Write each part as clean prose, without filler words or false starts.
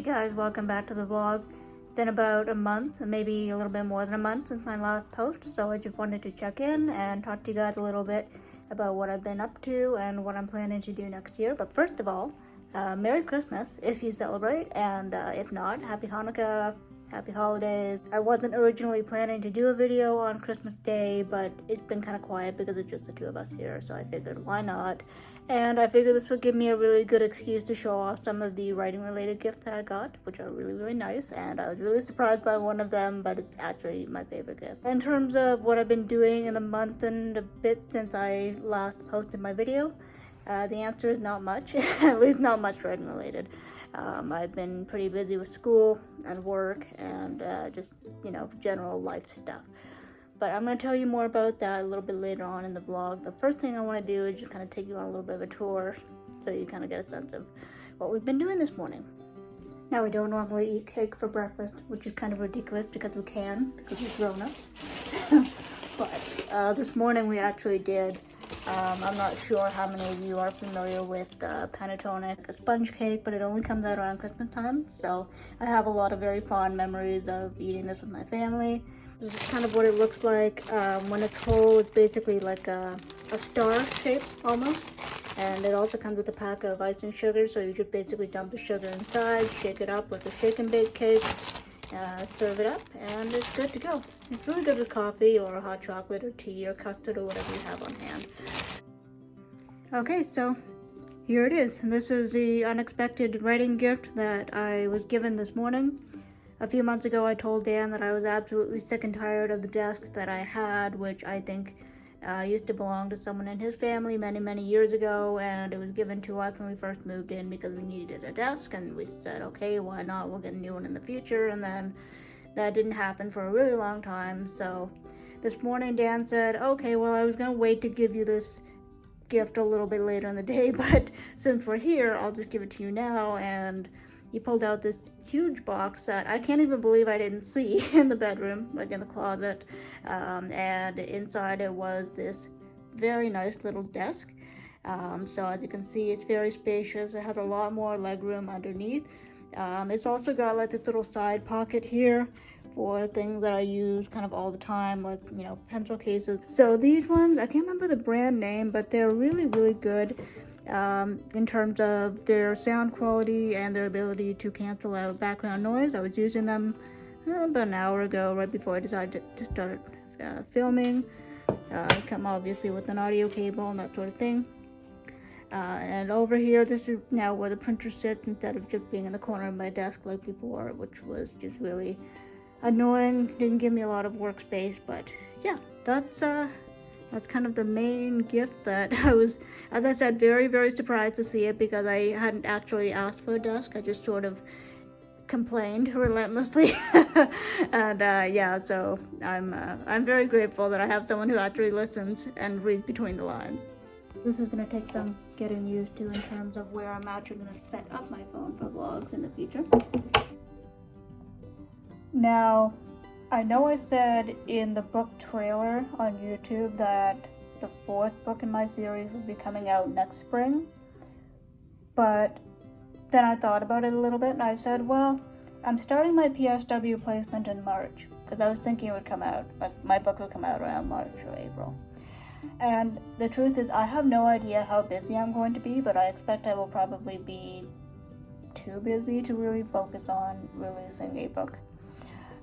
guys, welcome back to the vlog. Been about a month, maybe a little bit more than a month since my last post, so I just wanted to check in and talk to you guys a little bit about what I've been up to and what I'm planning to do next year. But first of all, Merry Christmas if you celebrate, and if not, Happy Hanukkah, Happy Holidays. I wasn't originally planning to do a video on Christmas Day, but it's been kind of quiet because it's just the two of us here, so I figured why not. And I figured this would give me a really good excuse to show off some of the writing related gifts that I got, which are really nice, and I was really surprised by one of them, but it's actually my favorite gift. In terms of what I've been doing in the month and a bit since I last posted my video, the answer is not much, at least not much writing related. I've been pretty busy with school and work and just, general life stuff. But I'm going to tell you more about that a little bit later on in the vlog. The first thing I want to do is just kind of take you on a little bit of a tour so you kind of get a sense of what we've been doing this morning. Now, we don't normally eat cake for breakfast, which is kind of ridiculous because we can, because we're grown-ups. But this morning we actually did. I'm not sure how many of you are familiar with Panettone, a sponge cake, but it only comes out around Christmas time. So I have a lot of very fond memories of eating this with my family. This is kind of what it looks like when it's whole. It's basically like a star shape almost. And it also comes with a pack of ice and sugar, so you just basically dump the sugar inside, shake it up with a shake and bake cake, serve it up, and it's good to go. It's really good with coffee or hot chocolate or tea or custard or whatever you have on hand. Okay, so here it is. This is the unexpected writing gift that I was given this morning. A few months ago I told Dan that I was absolutely sick and tired of the desk that I had, which I think used to belong to someone in his family many years ago, and it was given to us when we first moved in because we needed a desk, and we said, okay, why not, we'll get a new one in the future. And then that didn't happen for a really long time. So this morning Dan said, okay, well, I was gonna wait to give you this gift a little bit later in the day, but since we're here, I'll just give it to you now. And he pulled out this huge box that I can't even believe I didn't see in the bedroom, like in the closet. And inside it was this very nice little desk. So as you can see, it's very spacious. It has a lot more legroom underneath. It's also got like this little side pocket here for things that I use kind of all the time, like, pencil cases. So these ones, I can't remember the brand name, but they're really good. In terms of their sound quality and their ability to cancel out background noise. I was using them about an hour ago, right before I decided to start filming. Come obviously with an audio cable and that sort of thing. And over here, this is now where the printer sits instead of just being in the corner of my desk like before, which was just really annoying. Didn't give me a lot of workspace, but yeah, that's kind of the main gift that I was, as I said, very surprised to see it because I hadn't actually asked for a desk. I just sort of complained relentlessly. And yeah, so I'm very grateful that I have someone who actually listens and reads between the lines. This is going to take some getting used to in terms of where I'm actually going to set up my phone for vlogs in the future. Now, I know I said in the book trailer on YouTube that the 4th book in my series will be coming out next spring, but then I thought about it a little bit and I said, well, I'm starting my PSW placement in March because I was thinking it would come out, like my book would come out around March or April. And the truth is I have no idea how busy I'm going to be, but I expect I will probably be too busy to really focus on releasing a book.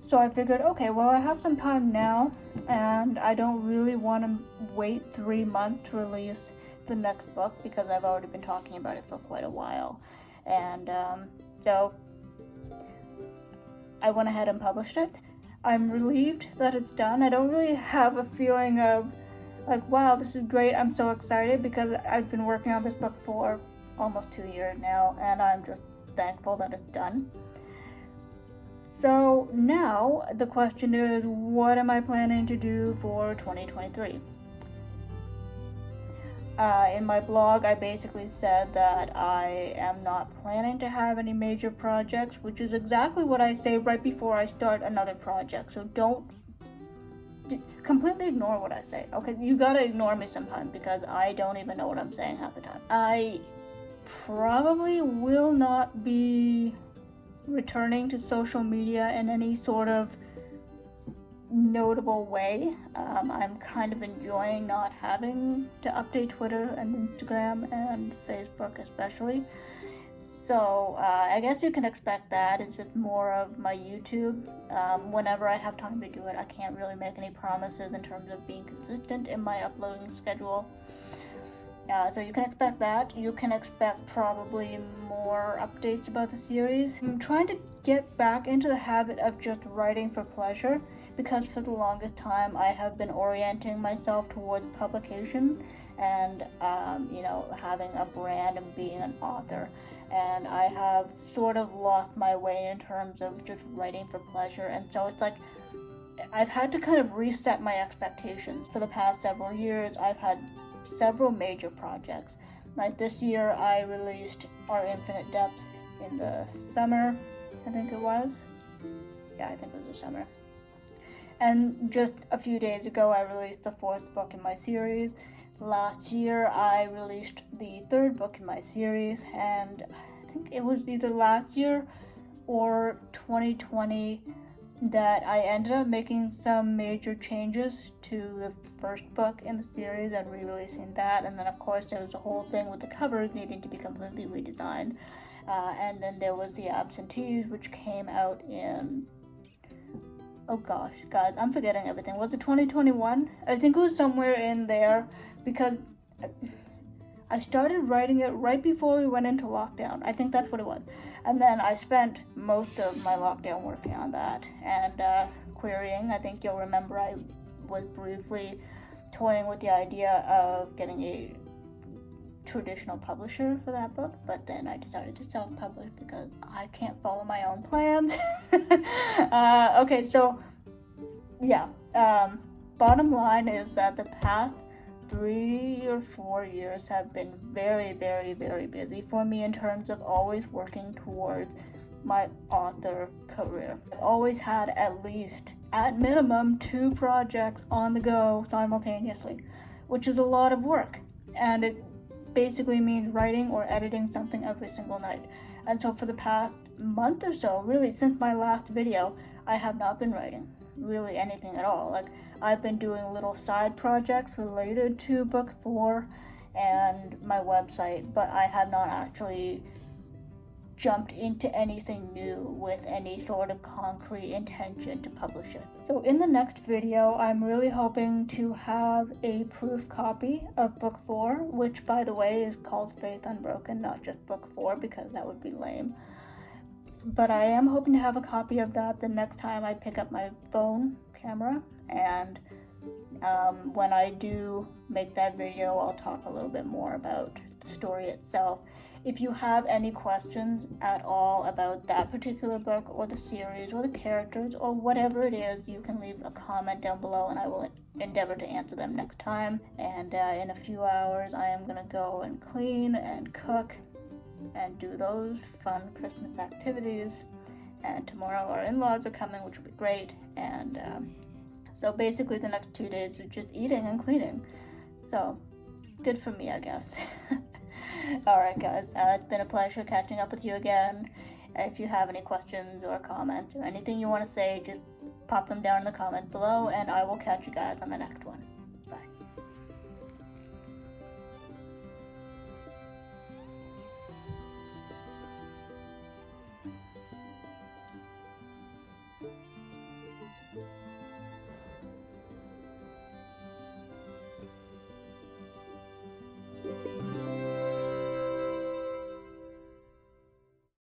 So I figured, okay, well, I have some time now, and I don't really want to wait 3 months to release the next book because I've already been talking about it for quite a while. And so I went ahead and published it. I'm relieved that it's done. I don't really have a feeling of like, wow, this is great, I'm so excited, because I've been working on this book for almost 2 years now, and I'm just thankful that it's done. So now the question is, what am I planning to do for 2023? In my blog, I basically said that I am not planning to have any major projects, which is exactly what I say right before I start another project. So don't completely ignore what I say. Okay, you gotta ignore me sometimes because I don't even know what I'm saying half the time. I probably will not be returning to social media in any sort of notable way. I'm kind of enjoying not having to update Twitter and Instagram and Facebook especially. So I guess you can expect that. It's just more of my YouTube. Whenever I have time to do it, I can't really make any promises in terms of being consistent in my uploading schedule. So you can expect that. You can expect probably more updates about the series. I'm trying to get back into the habit of just writing for pleasure, because for the longest time I have been orienting myself towards publication and having a brand and being an author, and I have sort of lost my way in terms of just writing for pleasure. And so it's like I've had to kind of reset my expectations. For the past several years I've had several major projects. Like this year I released Our Infinite Depths in the summer, I think it was. Yeah, I think it was the summer. And just a few days ago I released the 4th book in my series. Last year I released the 3rd book in my series, and I think it was either last year or 2020 that I ended up making some major changes to the 1st book in the series and re-releasing that. And then of course there was a whole thing with the covers needing to be completely redesigned. And then there was The Absentees, which came out in, oh gosh, guys, I'm forgetting everything. Was it 2021? I think it was somewhere in there, because I started writing it right before we went into lockdown. I think that's what it was. And then I spent most of my lockdown working on that and querying. I think you'll remember I was briefly toying with the idea of getting a traditional publisher for that book, but then I decided to self-publish because I can't follow my own plans. Okay, so yeah, bottom line is that the past 3 or 4 years have been very, very, very busy for me in terms of always working towards my author career. I've always had at least, at minimum, 2 projects on the go simultaneously, which is a lot of work, and it basically means writing or editing something every single night. And so for the past month or so, really since my last video, I have not been writing really anything at all. Like, I've been doing little side projects related to book 4 and my website, but I have not actually jumped into anything new with any sort of concrete intention to publish it. So in the next video, I'm really hoping to have a proof copy of book 4, which by the way is called Faith Unbroken, not just book 4, because that would be lame. But I am hoping to have a copy of that the next time I pick up my phone camera, and when I do make that video, I'll talk a little bit more about the story itself. If you have any questions at all about that particular book or the series or the characters or whatever it is, you can leave a comment down below and I will endeavor to answer them next time. And in a few hours I am gonna go and clean and cook and do those fun Christmas activities. And tomorrow our in-laws are coming, which will be great. And so basically the next 2 days is just eating and cleaning. So good for me, I guess. Alright guys, it's been a pleasure catching up with you again. If you have any questions or comments or anything you want to say, just pop them down in the comments below and I will catch you guys on the next one. Bye.